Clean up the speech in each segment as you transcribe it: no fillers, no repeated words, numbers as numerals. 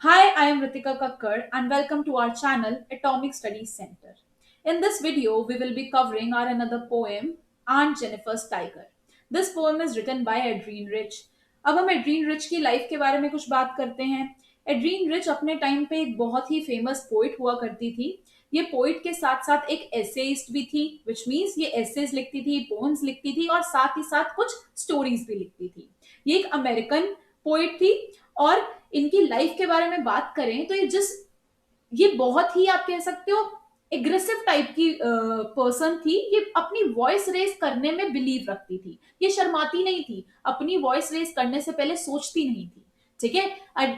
Hi, I am Ritika Kakkar and welcome to our channel Atomic Studies Center. In this video, we will be covering our another poem, Aunt Jennifer's Tiger. This poem is written by Adrienne Rich. अब हम एड्रीन rich की life के बारे में कुछ बात करते हैं। एड्रीन रिच अपने टाइम पे एक बहुत ही फेमस पोइट हुआ करती थी। ये पोइट के साथ साथ एक एसेइस्ट भी थी, विच मीन्स ये एसेज लिखती थी, पोएम्स लिखती थी और साथ ही साथ कुछ स्टोरीज भी लिखती थी। ये एक अमेरिकन पोइट थी और इनकी लाइफ के बारे में बात करें तो ये बहुत ही आप कह सकते हो एग्रेसिव टाइप की पर्सन थी। ये अपनी वॉइस रेस करने में बिलीव रखती थी। ये शर्माती नहीं थी, अपनी वॉइस रेस करने से पहले सोचती नहीं थी। ठीक है।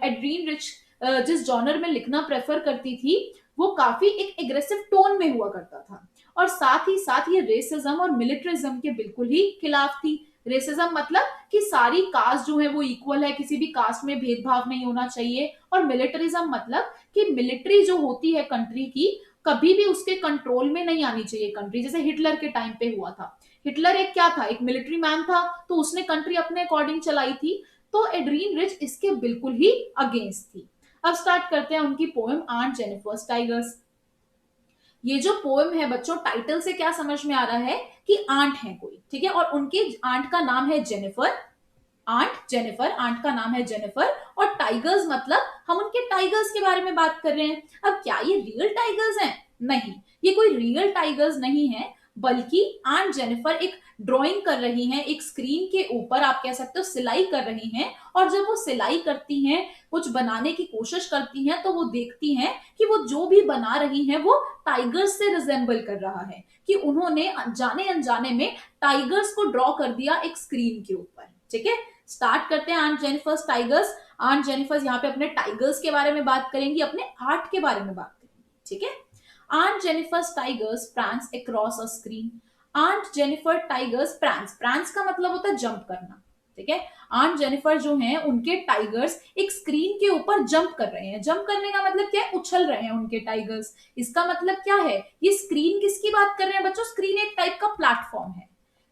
एड्रीन रिच जिस जॉनर में लिखना प्रेफर करती थी वो काफी एक एग्रेसिव टोन में हुआ करता था और साथ ही साथ ये रेसिज्म और मिलिट्रिज्म के बिल्कुल ही खिलाफ थी। रेसिज्म मतलब कि सारी कास्ट जो है वो इक्वल है, किसी भी कास्ट में भेदभाव नहीं होना चाहिए। और मिलिटरिज्म मतलब कि मिलिट्री जो होती है कंट्री की कभी भी उसके कंट्रोल में नहीं आनी चाहिए कंट्री, जैसे हिटलर के टाइम पे हुआ था। हिटलर एक क्या था, एक मिलिट्री मैन था, तो उसने कंट्री अपने अकॉर्डिंग चलाई थी। तो एड्रीन रिच इसके बिल्कुल ही अगेंस्ट थी। अब स्टार्ट करते हैं उनकी पोएम आंट जेनिफर्स टाइगर्स। ये जो पोएम है बच्चों, टाइटल से क्या समझ में आ रहा है कि आंट है कोई, ठीक है, और उनकी आंट का नाम है जेनिफर। आंट जेनिफर, आंट का नाम है जेनिफर। और टाइगर्स मतलब हम उनके टाइगर्स के बारे में बात कर रहे हैं। अब क्या ये रियल टाइगर्स हैं? नहीं, ये कोई रियल टाइगर्स नहीं है, बल्कि आंट जेनिफर एक ड्राइंग कर रही हैं, एक स्क्रीन के ऊपर आप कह सकते हो सिलाई कर रही हैं। और जब वो सिलाई करती हैं, कुछ बनाने की कोशिश करती हैं, तो वो देखती हैं कि वो जो भी बना रही हैं वो टाइगर्स से रिजेंबल कर रहा है, कि उन्होंने जाने अनजाने में टाइगर्स को ड्रॉ कर दिया एक स्क्रीन के ऊपर। ठीक है, स्टार्ट करते हैं aunt Jennifer's tigers. Aunt Jennifer's यहाँ पे अपने टाइगर्स के बारे में बात करेंगी, अपने आर्ट के बारे में बात करेंगी। ठीक है। Aunt Jennifer's tigers prance across a screen. Aunt Jennifer tigers prance, prance का मतलब होता है जंप करना। ठीक है। आंट जेनिफर जो हैं उनके टाइगर्स एक स्क्रीन के ऊपर जंप कर रहे हैं। जंप करने का मतलब क्या है? उछल रहे हैं उनके टाइगर्स। इसका मतलब क्या है? ये स्क्रीन किसकी बात कर रहे हैं बच्चों? स्क्रीन एक टाइप का प्लेटफॉर्म है।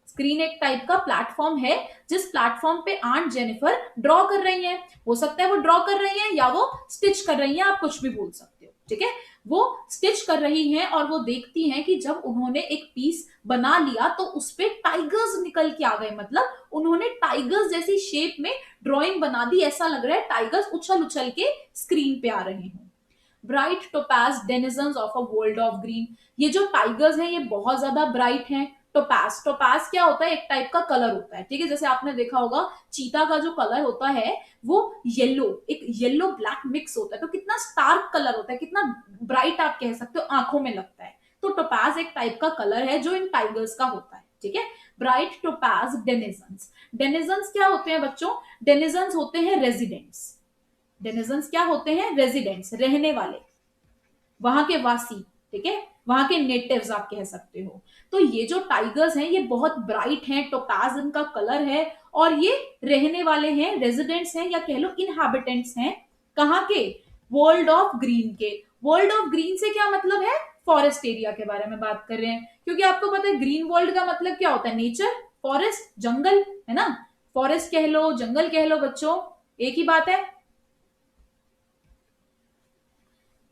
स्क्रीन एक टाइप का प्लेटफॉर्म है जिस प्लेटफॉर्म पे आंट जेनिफर ड्रॉ कर रही हैं। हो सकता है वो ड्रॉ कर रही हैं या वो स्टिच कर रही हैं, आप कुछ भी बोल सकते हो। ठीक है। वो स्टिच कर रही हैं और वो देखती हैं कि जब उन्होंने एक पीस बना लिया तो उस पे टाइगर्स निकल के आ गए। मतलब उन्होंने टाइगर्स जैसी शेप में ड्राइंग बना दी। ऐसा लग रहा है टाइगर्स उछल उछल के स्क्रीन पे आ रहे हैं। Bright topaz denizens of a world of green. ये जो टाइगर्स हैं ये बहुत ज्यादा ब्राइट हैं। टोपाज, टोपाज क्या होता है? एक टाइप का कलर होता है। ठीक है, जैसे आपने देखा होगा चीता का जो कलर होता है वो येलो, एक येलो ब्लैक मिक्स होता है, तो कितना स्टार्क कलर होता है, कितना ब्राइट आप कह सकते हो, आंखों में लगता है। तो टोपाज एक टाइप का कलर है जो इन टाइगर्स का होता है। ठीक है। Bright topaz denizens. डेनिजन्स क्या होते हैं बच्चों? डेनिजन्स होते हैं रेजिडेंट्स। डेनिजन्स क्या होते हैं? रेजिडेंट्स, रहने वाले, वहां के वासी। ठीक है, वहां के नेटिव्स आप कह सकते हो। तो ये जो टाइगर्स हैं ये बहुत ब्राइट हैं, टोपाज इनका कलर है, और ये रहने वाले हैं, रेजिडेंट्स हैं, या कह लो इनहैबिटेंट्स हैं। कहाँ के? वर्ल्ड ऑफ ग्रीन के। वर्ल्ड ऑफ ग्रीन से क्या मतलब है? फॉरेस्ट एरिया के बारे में बात कर रहे हैं, क्योंकि आपको पता है ग्रीन वर्ल्ड का मतलब क्या होता है? नेचर, फॉरेस्ट, जंगल, है ना। फॉरेस्ट कह लो, जंगल कह लो बच्चों, एक ही बात है।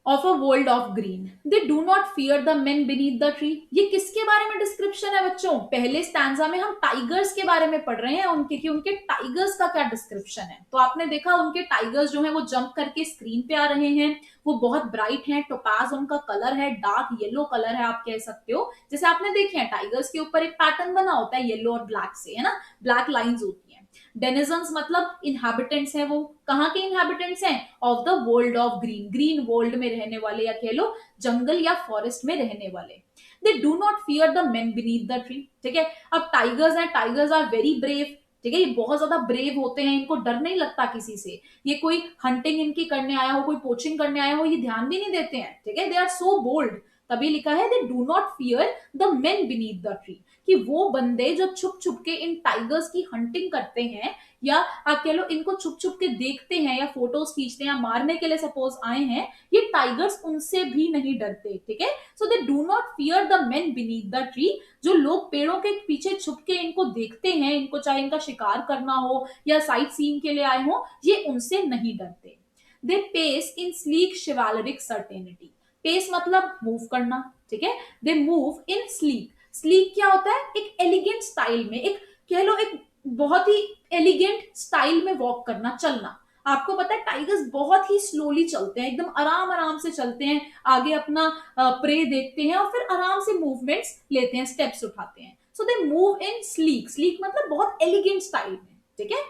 Of a world of green, they do not fear the men beneath the tree. ये किसके बारे में डिस्क्रिप्शन है बच्चों? पहले स्टैंजा में हम टाइगर्स के बारे में पढ़ रहे हैं, उनके कि उनके टाइगर्स का क्या डिस्क्रिप्शन है। तो आपने देखा उनके टाइगर्स जो है वो जंप करके स्क्रीन पे आ रहे हैं। वो बहुत ब्राइट हैं, टोपाज उनका कलर है, डार्क येलो कलर है आप कह सकते हो। जैसे आपने देखे हैं टाइगर्स के ऊपर एक पैटर्न बना होता है येलो और ब्लैक से, है ना, ब्लैक लाइंस होती हैं। डेनिजन्स मतलब इनहैबिटेंट्स हैं। वो कहाँ के इनहैबिटेंट्स हैं? Of the world of green, green world में रहने वाले, या कह लो जंगल या फॉरेस्ट में रहने वाले। दे do not fear the men beneath the tree. ठीक है। अब टाइगर्स हैं, टाइगर्स आर वेरी ब्रेव। ठीक है, ये बहुत ज्यादा ब्रेव होते हैं, इनको डर नहीं लगता किसी से। ये कोई हंटिंग इनकी करने आया हो, कोई पोचिंग करने आया हो, ये ध्यान भी नहीं देते हैं। ठीक है, दे आर सो बोल्ड। तभी लिखा है दे do not fear the men beneath the tree, कि वो बंदे जो छुप छुप के इन टाइगर्स की हंटिंग करते हैं, या आप कह लो इनको छुप छुप के देखते हैं, या फोटोज खींचते हैं, या मारने के लिए सपोज आए हैं, ये टाइगर्स उनसे भी नहीं डरते। ठीक है। So they do not fear the men beneath the tree. जो लोग पेड़ों के पीछे छुप के इनको देखते हैं, इनको चाहे इनका शिकार करना हो या साइट सीइंग के लिए आए हो, ये उनसे नहीं डरते। They pace in sleek chivalric certainty. Pace मतलब मूव करना, ठीक है। They move in sleek, sleek क्या होता है, एक एलिगेंट स्टाइल में, एक कह लो एक बहुत ही एलिगेंट स्टाइल में वॉक करना, चलना। आपको पता है टाइगर्स बहुत ही स्लोली चलते हैं, एकदम आराम आराम से चलते हैं, आगे अपना प्रे देखते हैं और फिर आराम से मूवमेंट्स लेते हैं, स्टेप्स उठाते हैं। So they move in sleek, sleek मतलब बहुत एलिगेंट स्टाइल में, ठीक है,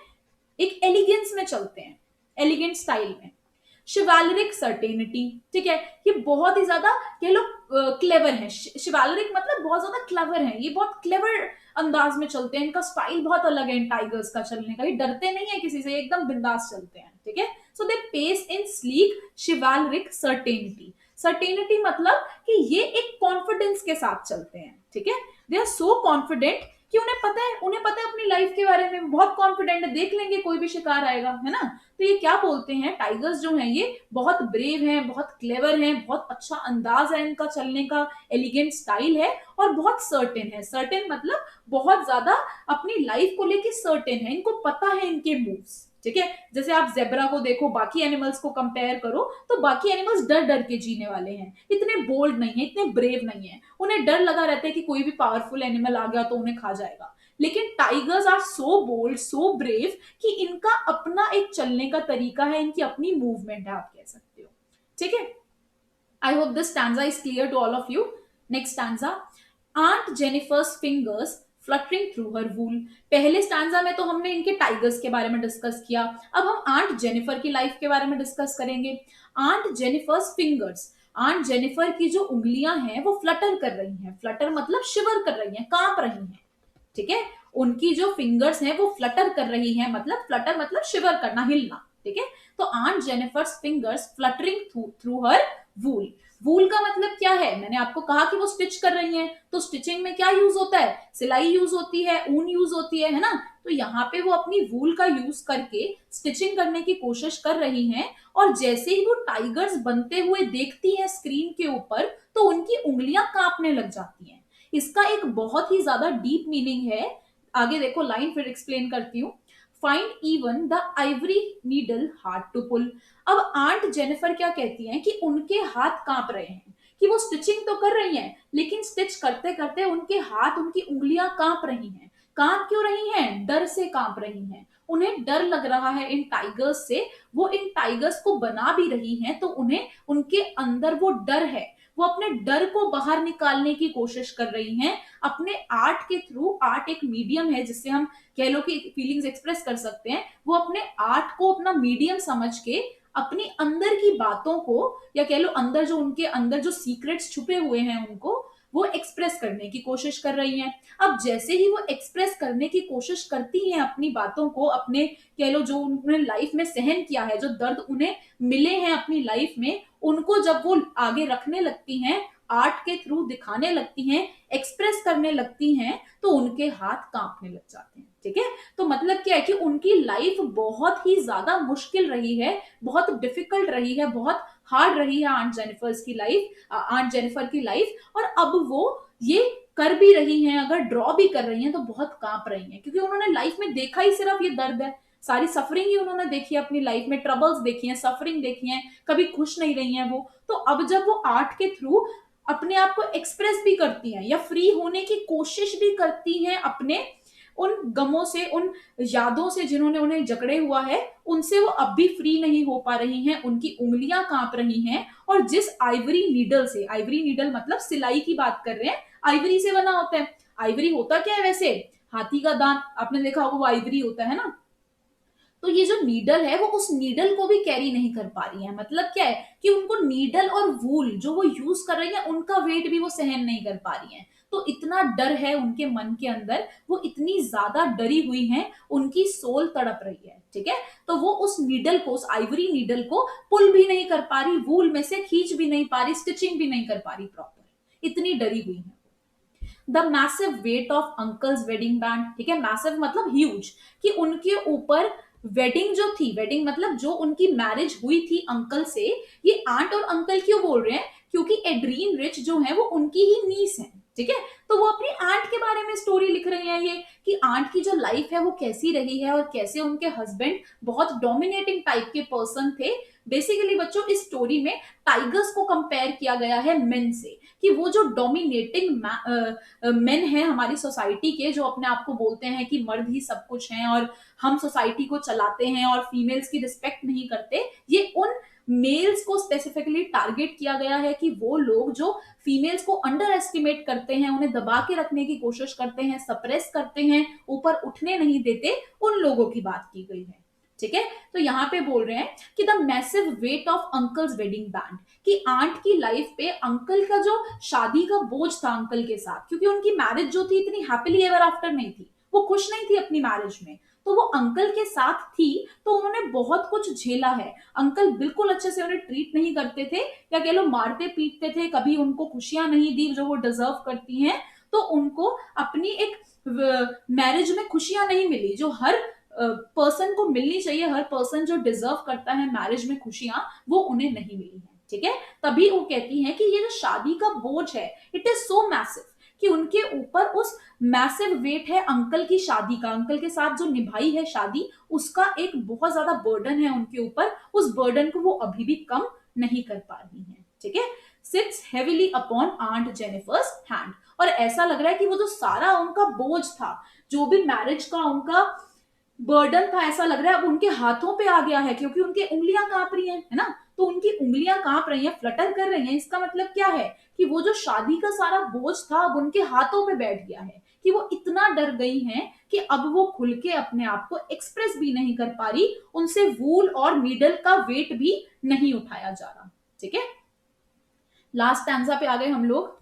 एक एलिगेंस में चलते हैं, एलिगेंट स्टाइल में। शिवालरिक सर्टेनिटी, ठीक है, ये बहुत ही ज्यादा कह लो क्लेवर है। शिवालरिक मतलब बहुत ज्यादा क्लेवर है, ये बहुत क्लेवर अंदाज में चलते हैं, इनका स्टाइल बहुत अलग है इन टाइगर्स का चलने का, ये डरते नहीं है किसी से, एकदम बिंदास चलते हैं, ठीक है। So they pace in sleek chivalric certainty. Certainty मतलब कि ये एक कॉन्फिडेंस के साथ चलते हैं, ठीक है। दे आर सो कॉन्फिडेंट कि उन्हें पता है, उन्हें पता है अपनी लाइफ के बारे में, बहुत कॉन्फिडेंट है, देख लेंगे कोई भी शिकार आएगा, है ना। तो ये क्या बोलते हैं, टाइगर्स जो हैं ये बहुत ब्रेव हैं, बहुत क्लेवर हैं, बहुत अच्छा अंदाज है इनका चलने का, एलिगेंट स्टाइल है और बहुत सर्टेन है। सर्टेन मतलब बहुत ज्यादा अपनी लाइफ को लेके सर्टेन है, इनको पता है इनके मूव्स, ठीक है। जैसे आप जेब्रा को देखो, बाकी एनिमल्स को कंपेयर करो, तो बाकी एनिमल्स डर डर के जीने वाले हैं, इतने बोल्ड नहीं है, इतने ब्रेव नहीं है, उन्हें डर लगा रहता है कि कोई भी पावरफुल एनिमल आ गया तो उन्हें खा जाएगा। लेकिन tigers are so bold, so brave कि इनका अपना एक चलने का तरीका है, इनकी अपनी मूवमेंट है, आप कह सकते हो, ठीक है। I hope this stanza is clear to all of you. Next stanza. Aunt Jennifer's fingers fluttering through her wool. पहले स्टैंजा में तो हमने इनके टाइगर्स के बारे में डिस्कस किया, अब हम आंट जेनिफर की लाइफ के बारे में डिस्कस करेंगे। Aunt Jennifer's fingers, aunt Jennifer की जो उंगलियां हैं वो फ्लटर कर रही हैं, फ्लटर मतलब शिवर कर रही हैं, कांप रही हैं, ठीक है। उनकी जो फिंगर्स हैं वो फ्लटर कर रही हैं, मतलब फ्लटर मतलब शिवर करना, हिलना, ठीक है। तो aunt Jennifer's fingers fluttering through her wool. Wool का मतलब क्या है, मैंने आपको कहा कि वो स्टिच कर रही हैं, तो स्टिचिंग में क्या यूज होता है, सिलाई यूज होती है, ऊन यूज होती है ना। तो यहाँ पे वो अपनी वूल का यूज करके स्टिचिंग करने की कोशिश कर रही हैं, और जैसे ही वो टाइगर्स बनते हुए देखती हैं स्क्रीन के ऊपर, तो उनकी उंगलियां कांपने लग जाती हैं। इसका एक बहुत ही ज्यादा डीप मीनिंग है, आगे देखो लाइन फिर एक्सप्लेन करती हूँ। Find even the ivory needle hard to pull. अब आंट जेनिफर क्या कहती हैं कि उनके हाथ कांप रहे हैं, कि वो स्टिचिंग तो कर रही हैं लेकिन स्टिच करते करते उनके हाथ, उनकी उंगलियां कांप रही हैं। कांप क्यों रही हैं, डर से कांप रही हैं, उन्हें डर लग रहा है इन टाइगर्स से, वो इन टाइगर्स को बना भी रही हैं, तो उन्हें उनके अंदर वो डर है, वो अपने डर को बाहर निकालने की कोशिश कर रही हैं अपने आर्ट के थ्रू। आर्ट एक मीडियम है जिससे हम कह लो कि फीलिंग्स एक्सप्रेस कर सकते हैं, वो अपने आर्ट को अपना मीडियम समझ के अपनी अंदर की बातों को, या कह लो अंदर जो उनके अंदर जो सीक्रेट्स छुपे हुए हैं उनको वो एक्सप्रेस करने की कोशिश कर रही हैं। अब जैसे ही वो एक्सप्रेस करने की कोशिश करती हैं अपनी बातों को, अपने कह लो जो उन्होंने लाइफ में सहन किया है, जो दर्द उन्हें मिले हैं अपनी लाइफ में, उनको जब वो आगे रखने लगती हैं, आर्ट के थ्रू दिखाने लगती हैं, एक्सप्रेस करने लगती हैं, तो उनके हाथ कांपने लग जाते हैं, ठीक है। तो मतलब क्या है कि उनकी लाइफ बहुत ही ज्यादा मुश्किल रही है, बहुत डिफिकल्ट रही है, बहुत हार्ड रही है आंट जेनिफर्स की लाइफ, आंट जेनिफर की लाइफ, और अब वो ये कर भी रही हैं, अगर ड्रॉ भी कर रही हैं तो बहुत कांप रही हैं, क्योंकि उन्होंने लाइफ में देखा ही सिर्फ ये दर्द है, सारी सफरिंग ही उन्होंने देखी है अपनी लाइफ में, ट्रबल्स देखी हैं, सफरिंग देखी है, कभी खुश नहीं रही हैं वो। तो अब जब वो आर्ट के थ्रू अपने आप को एक्सप्रेस भी करती हैं या फ्री होने की कोशिश भी करती हैं अपने उन गमों से, उन यादों से जिन्होंने उन्हें जकड़े हुआ है, उनसे वो अब भी फ्री नहीं हो पा रही हैं, उनकी उंगलियां कांप रही हैं। और जिस आइवरी नीडल से, आइवरी नीडल मतलब सिलाई की बात कर रहे हैं, आइवरी से बना होता है। आइवरी होता क्या है वैसे, हाथी का दांत आपने देखा होगा, वो आइवरी होता है ना। तो ये जो नीडल है वो उस नीडल को भी कैरी नहीं कर पा रही है, मतलब क्या है कि उनको नीडल और वूल जो वो यूज कर रही है उनका वेट भी वो सहन नहीं कर पा रही है। तो इतना डर है उनके मन के अंदर, वो इतनी ज्यादा डरी हुई हैं, उनकी सोल तड़प रही है, ठीक है। तो वो उस नीडल को, उस आइवरी नीडल को पुल भी नहीं कर पा रही, वूल में से खींच भी नहीं पा रही, स्टिचिंग भी नहीं कर पा रही प्रॉपर, इतनी डरी हुई है। The massive weight of uncle's wedding band, ठीक है, मैसिव मतलब ह्यूज, कि उनके ऊपर वेडिंग जो थी, वेडिंग मतलब जो उनकी मैरिज हुई थी अंकल से, ये आंट और अंकल क्यों बोल रहे हैं, क्योंकि एड्रीन रिच जो है वो उनकी ही नीस है, ठीक है। तो वो अपनी आंट के बारे में स्टोरी लिख रही है, ये कि आंट की जो लाइफ है वो कैसी रही है और कैसे उनके हस्बैंड बहुत डोमिनेटिंग टाइप के पर्सन थे। बेसिकली बच्चों इस स्टोरी में टाइगर्स को कंपेयर किया गया है मेन से, कि वो जो डोमिनेटिंग मेन है हमारी सोसाइटी के, जो अपने आप को बोलते हैं कि मर्द ही सब कुछ हैं और हम सोसाइटी को चलाते हैं और फीमेल्स की रिस्पेक्ट नहीं करते, ये उन मेल्स को स्पेसिफिकली टारगेट किया गया है कि वो लोग जो फीमेल्स को अंडर एस्टिमेट करते हैं, उन्हें दबा के रखने की कोशिश करते हैं, सप्रेस करते हैं, ऊपर उठने नहीं देते, उन लोगों की बात की गई है। ठीक है। तो यहाँ पे बोल रहे हैं कि the massive weight of uncle's wedding band, कि आंट की लाइफ पे अंकल का जो शादी का बोझ था अंकल के साथ, क्योंकि उनकी मैरिज जो थी इतनी हैप्पीली एवर आफ्टर नहीं थी, वो खुश नहीं थी अपनी मैरिज में, तो वो अंकल के साथ थी तो उन्होंने बहुत कुछ झेला है। अंकल बिल्कुल अच्छे से उन्हें ट्रीट नहीं करते थे, या कह लो मारते पीटते थे, कभी उनको खुशियां नहीं दी जो वो डिजर्व करती हैं, तो उनको अपनी एक मैरिज में खुशियां नहीं मिली जो हर पर्सन को मिलनी चाहिए, हर पर्सन जो डिजर्व करता है मैरिज में खुशियां, वो उन्हें नहीं मिली है। ठीक है। तभी वो कहती हैं कि ये जो शादी का बोझ है इट इज सो मैसिव, कि उनके ऊपर उस मैसिव वेट है अंकल की शादी का, अंकल के साथ जो निभाई है शादी उसका एक बहुत ज्यादा बर्डन है उनके ऊपर, उस बर्डन को वो अभी भी कम नहीं कर पा रही हैं। ठीक है। Sits heavily upon aunt Jennifer's hand, और ऐसा लग रहा है कि वो जो सारा उनका बोझ था, जो भी मैरिज का उनका बर्डन था, ऐसा लग रहा है अब उनके हाथों पे आ गया है, क्योंकि उनकी उंगलियां कांप रही हैं, है ना, तो उनकी उंगलियां कांप रही हैं, फ्लटर कर रही हैं। इसका मतलब क्या है कि वो जो शादी का सारा बोझ था अब उनके हाथों में बैठ गया है, कि वो इतना डर गई हैं कि अब वो खुल के अपने आप को एक्सप्रेस भी नहीं कर पा रही, उनसे वूल और नीडल का वेट भी नहीं उठाया जा रहा। ठीक है। लास्ट स्टैंजा पे आ गए हम लोग।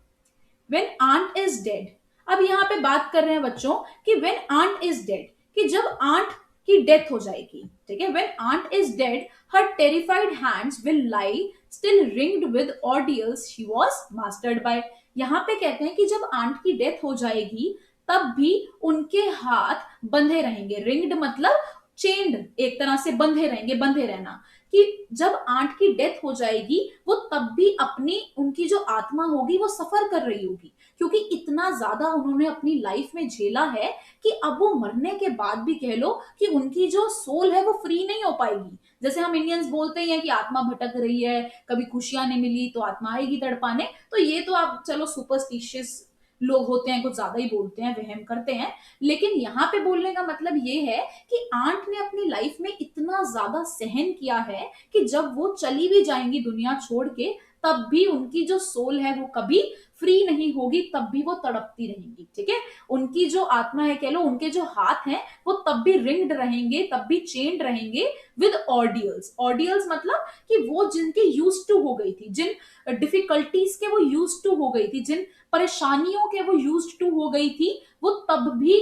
वेन आंट इज डेड, अब यहां पे बात कर रहे हैं बच्चों कि वेन आंट इज डेड, कि जब आंट की डेथ हो जाएगी। ठीक है। When aunt is dead her terrified hands will lie still ringed with ordeals she was mastered by, यहां पे कहते हैं कि जब आंट की डेथ हो जाएगी तब भी उनके हाथ बंधे रहेंगे, रिंग्ड मतलब चेन्ड, एक तरह से बंधे रहेंगे, बंधे रहना, कि जब आंट की डेथ हो जाएगी वो तब भी अपनी उनकी जो आत्मा होगी वो सफर कर रही होगी, क्योंकि इतना ज्यादा उन्होंने अपनी लाइफ में झेला है कि अब वो मरने के बाद भी कह लो कि उनकी जो सोल है वो फ्री नहीं हो पाएगी। जैसे हम इंडियंस बोलते हैं कि आत्मा भटक रही है, कभी खुशियां नहीं मिली तो आत्मा आएगी तड़पाने, तो ये तो आप चलो सुपरस्टिशियस लोग होते हैं, कुछ ज्यादा ही बोलते हैं, वहम करते हैं। लेकिन यहाँ पे बोलने का मतलब ये है कि आंट ने अपनी लाइफ में इतना ज्यादा सहन किया है कि जब वो चली भी जाएंगी दुनिया छोड़ के तब भी उनकी जो सोल है वो कभी फ्री नहीं होगी, तब भी वो तड़पती रहेंगी। ठीक है। उनकी जो आत्मा है कह लो, उनके जो हाथ हैं वो तब भी रिंग्ड रहेंगे, तब भी चेन्ड रहेंगे विद ऑर्डियल्स। ऑर्डियल्स मतलब कि वो जिनके यूज टू हो गई थी, जिन डिफिकल्टीज के वो यूज टू हो गई थी, जिन परेशानियों के वो यूज टू हो गई थी, वो तब भी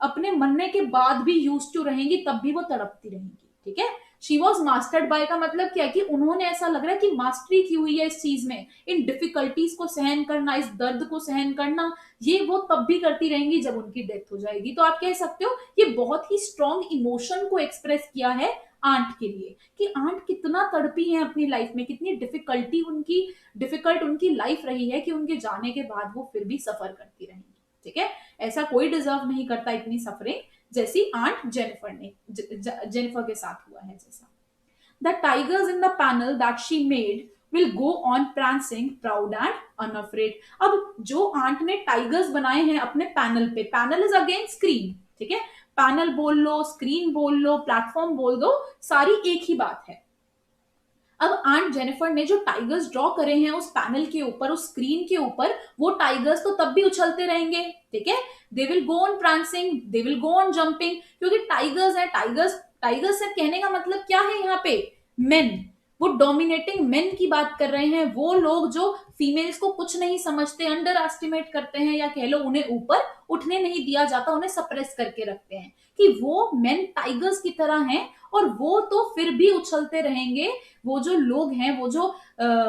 अपने मरने के बाद भी यूज टू रहेंगी, तब भी वो तड़पती रहेंगी। ठीक है। शी वॉज मास्टर्ड बाय का मतलब क्या है कि उन्होंने ऐसा लग रहा है कि मास्टरी की हुई है इस चीज में, इन डिफिकल्टीज को सहन करना, इस दर्द को सहन करना, ये वो तब भी करती रहेंगी जब उनकी डेथ हो जाएगी। तो आप कह सकते हो ये बहुत ही स्ट्रॉन्ग इमोशन को एक्सप्रेस किया है आंट के लिए, कि आंट कितना तड़पी है अपनी लाइफ में, कितनी डिफिकल्ट उनकी लाइफ रही है कि उनके जाने के बाद वो फिर भी सफर करती रहेंगी। ठीक है। ऐसा कोई डिजर्व नहीं करता इतनी सफरिंग जैसी आंट जेनिफर के साथ हुआ है जैसा। The tigers in the panel that she made will go on prancing proud and unafraid। अब जो आंट ने टाइगर्स बनाए हैं अपने पैनल पे, पैनल इज अगेन स्क्रीन। ठीक है। पैनल बोल लो, स्क्रीन बोल लो, प्लेटफॉर्म बोल दो, सारी एक ही बात है। अब आंट जेनिफर ने जो टाइगर्स ड्रॉ करे हैं उस पैनल के ऊपर, उस स्क्रीन के ऊपर, वो टाइगर्स तो तब भी उछलते रहेंगे। ठीक है। They will go on prancing, they will go on jumping, क्योंकि टाइगर्स है। टाइगर्स से कहने का मतलब क्या है यहाँ पे, मेन, वो डोमिनेटिंग मेन की बात कर रहे हैं, वो लोग जो फीमेल्स को कुछ नहीं समझते, अंडर एस्टिमेट करते हैं, या कह लो उन्हें ऊपर उठने नहीं दिया जाता, उन्हें सप्रेस करके रखते हैं, कि वो मेन टाइगर्स की तरह हैं और वो तो फिर भी उछलते रहेंगे। वो जो लोग हैं, वो जो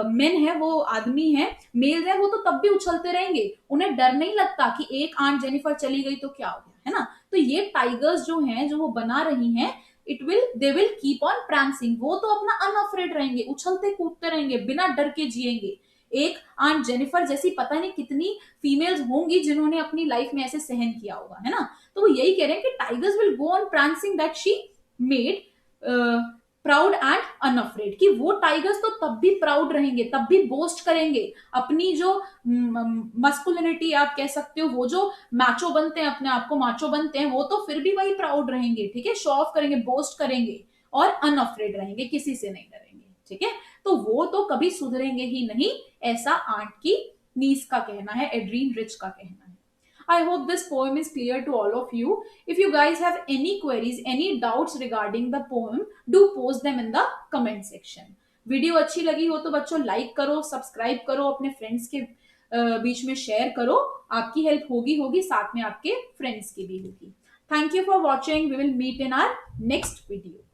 मेन है, वो आदमी है, मेल है, वो तो तब भी उछलते रहेंगे, उन्हें डर नहीं लगता कि एक आंट जेनिफर चली गई तो क्या हो गया, है ना। तो ये टाइगर्स जो हैं, जो वो बना रही हैं, they will keep on prancing, वो तो अपना अनअफ्रेड रहेंगे, उछलते कूदते रहेंगे, बिना डर के जिएंगे। एक आंट जेनिफर जैसी पता नहीं कितनी फीमेल्स होंगी जिन्होंने अपनी लाइफ में ऐसे सहन किया होगा, है ना। तो वो यही कह रहे हैं कि tigers will go on prancing that she made proud and unafraid, कि वो टाइगर्स तो तब भी प्राउड रहेंगे, तब भी बोस्ट करेंगे अपनी जो मस्कुलिनिटी आप कह सकते हो, वो जो मैचो बनते हैं, अपने आप को माचो बनते हैं, वो तो फिर भी वही प्राउड रहेंगे, ठीक है, शो ऑफ करेंगे, बोस्ट करेंगे और अनअफ्रेड रहेंगे, किसी से नहीं डरेंगे, ठीक है। तो वो तो कभी सुधरेंगे ही नहीं, ऐसा आंट की नीस का कहना है, एड्रीन रिच का कहना है। I hope this poem is clear to all of you. If you guys have any queries, any doubts regarding the poem, do post them in the comment section. Video अच्छी लगी हो तो बच्चों लाइक करो, subscribe करो, अपने friends के बीच में शेयर करो, आपकी हेल्प होगी होगी, साथ में आपके फ्रेंड्स की भी होगी। Thank you for watching, we will meet in our next video.